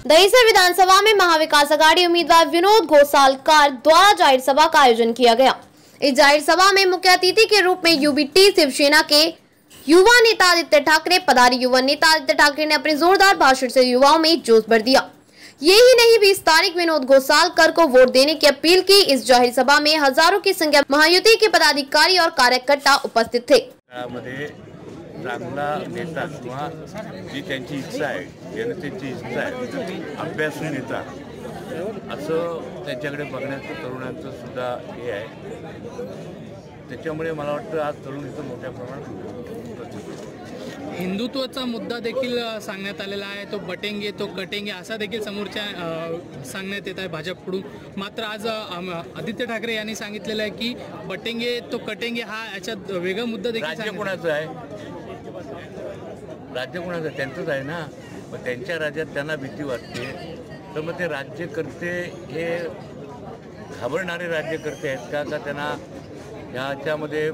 दहीसर विधानसभा में महाविकास आघाड़ी उम्मीदवार विनोद घोसालकर द्वारा जाहिर सभा का आयोजन किया गया। इस जाहिर सभा में मुख्य अतिथि के रूप में यूबीटी शिवसेना के युवा नेता आदित्य ठाकरे पधारे। युवा नेता आदित्य ठाकरे ने अपने जोरदार भाषण से युवाओं में जोश भर दिया। यही नहीं, 20 तारीख विनोद घोसालकर को वोट देने की अपील की। इस जाहिर सभा में हजारों की संख्या महायुति के पदाधिकारी और कार्यकर्ता उपस्थित थे। चांगला नेता किंवा जी त्यांची इच्छा आहे, जनतेची इच्छा आहे, अभ्यासू नेता असं त्यांच्याकडे बघण्याचं तरुणांचं सुद्धा हे आहे। त्याच्यामुळे मला वाटतं आज तरुणीचं मोठ्या प्रमाणात हिंदुत्वाचा मुद्दा देखील सांगण्यात आलेला आहे। तो बटेंगे तो कटेंगे असा देखील समोरच्या सांगण्यात येत आहे भाजपकडून। मात्र आज आदित्य ठाकरे यांनी सांगितलेलं आहे की बटेंगे तो कटेंगे हा याच्यात वेगळा मुद्दा देखील राज्य कोणाचं आहे, राज्य कोणाचं त्यांचंच आहे ना। मग त्यांच्या राज्यात त्यांना भीती वाटते तर मग ते राज्यकर्ते हे घाबरणारे राज्यकर्ते आहेत का त्यांना ह्याच्यामध्ये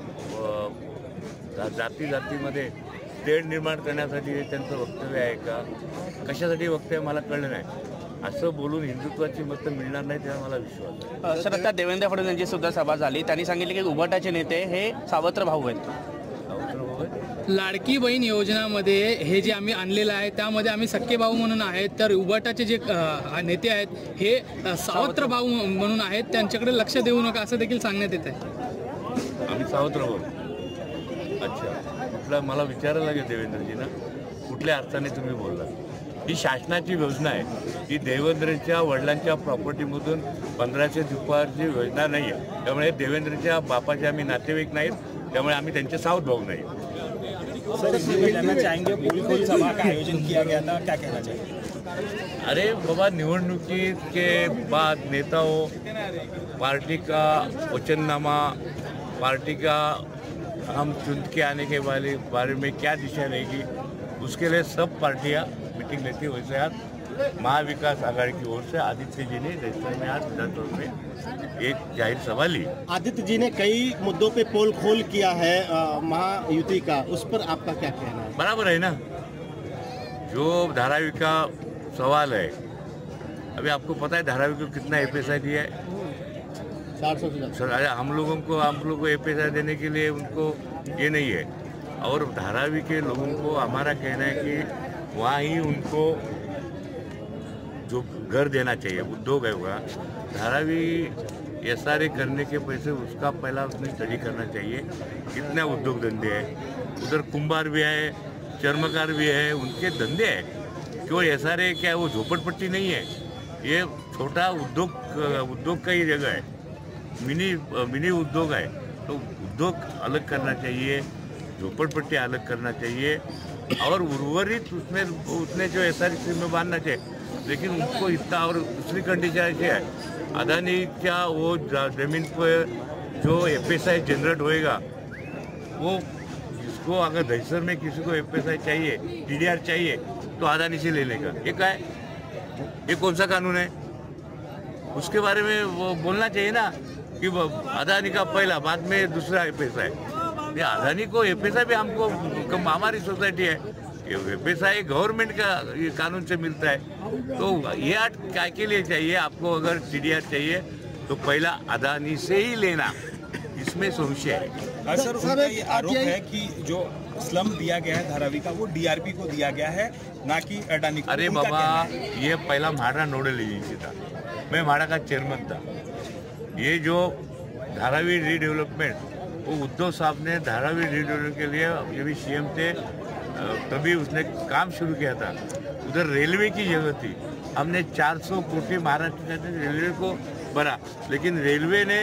जातीमध्ये तेढ निर्माण करण्यासाठी त्यांचं वक्तव्य आहे का, कशासाठी वक्तव्य मला कळलं नाही। असं बोलून हिंदुत्वाची मतं मिळणार नाही तेव्हा मला विश्वास आहे। सर, आता देवेंद्र फडणवीस यांची सुद्धा सभा झाली, त्यांनी सांगितले की उभाटाचे नेते हे सावत्र भाऊ आहेत। लाडकी बहीण योजनामध्ये हे जे आम्ही आणलेलं आहे त्यामध्ये आम्ही सख्खे भाऊ म्हणून आहेत, तर उभाटाचे जे नेते आहेत हे सावत्र भाऊ म्हणून आहेत, त्यांच्याकडे लक्ष देऊ नका असं देखील सांगण्यात येत आहे। आम्ही सावत्र भाऊ, अच्छा, कुठला मला विचारायला लागेल देवेंद्रजींना कुठल्या अर्थाने तुम्ही बोलला। ही शासनाची योजना आहे, ही देवेंद्रच्या वडिलांच्या प्रॉपर्टीमधून 1500 रुपयाची योजना नाही आहे। त्यामुळे देवेंद्रच्या बापाचे आम्ही नातेवाईक नाहीत, त्यामुळे आम्ही त्यांचे सावत भाऊ नाही। सर, चाहेंगे फूल सभा का आयोजन किया गया था, क्या कहना चाहिए? अरे बाबा, निवडणुकी के बाद नेताओं पार्टी का वचननामा, पार्टी का हम चुन के आने के बारे में क्या दिशा रहेगी, उसके लिए सब पार्टियां मीटिंग लेती। वैसे आज महाविकास आघाड़ी की ओर से आदित्य जी ने दहीसर में आज विधानसभा में एक जाहिर सभा ली। आदित्य जी ने कई मुद्दों पे पोल खोल किया है महायुति का, उस पर आपका क्या कहना है? बराबर है ना, जो धारावी का सवाल है, अभी आपको पता है धारावी को कितना एफएसआई दिया है? 400 से ज़्यादा। हम लोगों को एफएसआई देने के लिए उनको ये नहीं है। और धारावी के लोगों को हमारा कहना है कि वहाँ ही उनको जो घर देना चाहिए, उद्योग है वहाँ धारावी एसआरए करने के पैसे उसका पहला उसने स्टडी करना चाहिए, कितने उद्योग धंधे हैं उधर। कुंभार भी है, चर्मकार भी है, उनके धंधे हैं। केवल एसआरए क्या है, वो झोपड़पट्टी नहीं है, ये छोटा उद्योग का ही जगह है, मिनी उद्योग है। तो उद्योग अलग करना चाहिए, झोपड़पट्टी अलग करना चाहिए और उर्वरित उसने जो एसआरए स्कीम में बांधना चाहिए। लेकिन उनको इतना, और दूसरी कंडीशन ऐसी है, अदानी क्या वो जमीन पर जो एफएसआई जनरेट होएगा, वो इसको अगर दहीसर में किसी को एफएसआई चाहिए, टीडीआर चाहिए, तो अदानी से लेने का। ये क्या है, ये कौन सा कानून है? उसके बारे में वो बोलना चाहिए ना कि अदानी का पहला, बाद में दूसरा एफएसआई। ये अदानी को एफएसआई भी हमको, हमारी सोसाइटी है, एफएसआई गवर्नमेंट का ये कानून से मिलता है। तो ये क्या के लिए चाहिए आपको? अगर टीडीआर चाहिए तो पहला अदानी से ही लेना, इसमें संशय है। सर, ये आरोप है कि जो स्लम दिया गया है धारावी का, वो डीआरपी को दिया गया है, ना कि अडानी को। अरे बाबा, ये पहला म्हाडा नोडल एजेंसी था, मैं म्हाडा का चेयरमैन था। ये जो धारावी रीडेवलपमेंट, वो उद्धव साहब ने धारावी रीडेवलपमेंट के लिए, ये भी सीएम थे तभी उसने काम शुरू किया था। उधर रेलवे की जगह थी, हमने 400 कोटी महाराष्ट्र के रेलवे को भरा, लेकिन रेलवे ने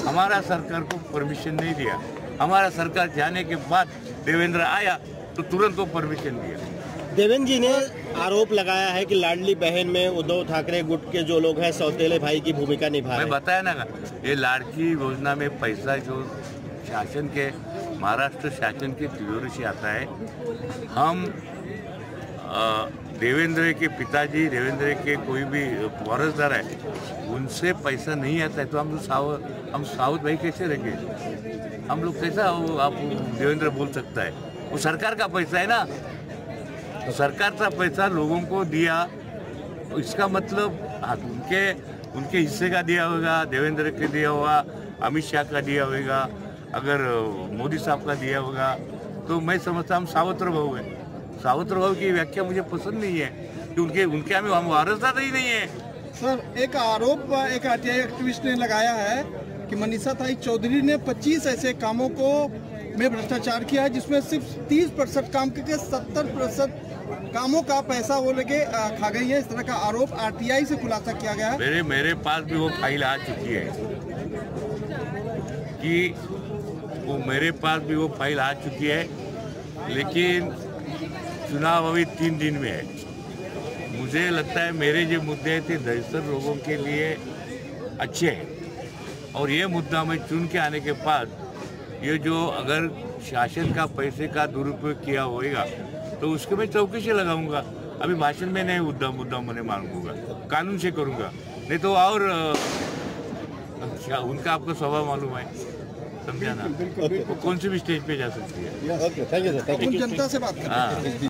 हमारा सरकार को परमिशन नहीं दिया। हमारा सरकार जाने के बाद देवेंद्र आया तो तुरंत को परमिशन दिया। देवेंद्र जी ने आरोप लगाया है कि लाडली बहन में उद्धव ठाकरे गुट के जो लोग हैं सौतेले भाई की भूमिका निभा रहे हैं। मैं बताया ना, ये लाडकी योजना में पैसा जो शासन के, महाराष्ट्र शासन के तिजोरी से आता है। हम देवेंद्र के पिताजी, देवेंद्र के कोई भी वारसदार है, उनसे पैसा नहीं आता है, तो हम साउथ भाई कैसे रहेंगे? हम लोग कैसा, आप देवेंद्र बोल सकता है? वो सरकार का पैसा है ना, तो सरकार का पैसा लोगों को दिया, इसका मतलब उनके हिस्से का दिया होगा, देवेंद्र के दिया होगा, अमित शाह का दिया होगा, अगर मोदी साहब का दिया होगा, तो मैं समझता हम सावत्र भाव है। सावत्र भाव की व्याख्या मुझे पसंद नहीं है कि उनके हम वारसदार ही नहीं है। सर, एक आरोप एक आरटीआई एक्टिविस्ट ने लगाया है कि मनीषा ताई चौधरी ने 25 ऐसे कामों को में भ्रष्टाचार किया है जिसमें सिर्फ 30% काम करके 70% कामों का पैसा वो लेके खा गई है। इस तरह का आरोप आरटीआई से खुलासा किया गया है। मेरे पास भी वो फाइल आ चुकी है कि मेरे पास भी वो फाइल आ चुकी है, लेकिन चुनाव अभी 3 दिन में है। मुझे लगता है मेरे जो मुद्दे थे दरअसल लोगों के लिए अच्छे हैं, और ये मुद्दा मैं चुन के आने के बाद ये जो अगर शासन का पैसे का दुरुपयोग किया होगा तो उसके मैं चौकसी लगाऊंगा। अभी भाषण में नहीं मुद्दा मैंने मांगूंगा, कानून से करूंगा, नहीं तो और उनका आपको स्वभाव मालूम है, समझा ना, वो कौन सी भी स्टेज पे जा सकती है। जनता से बात करें।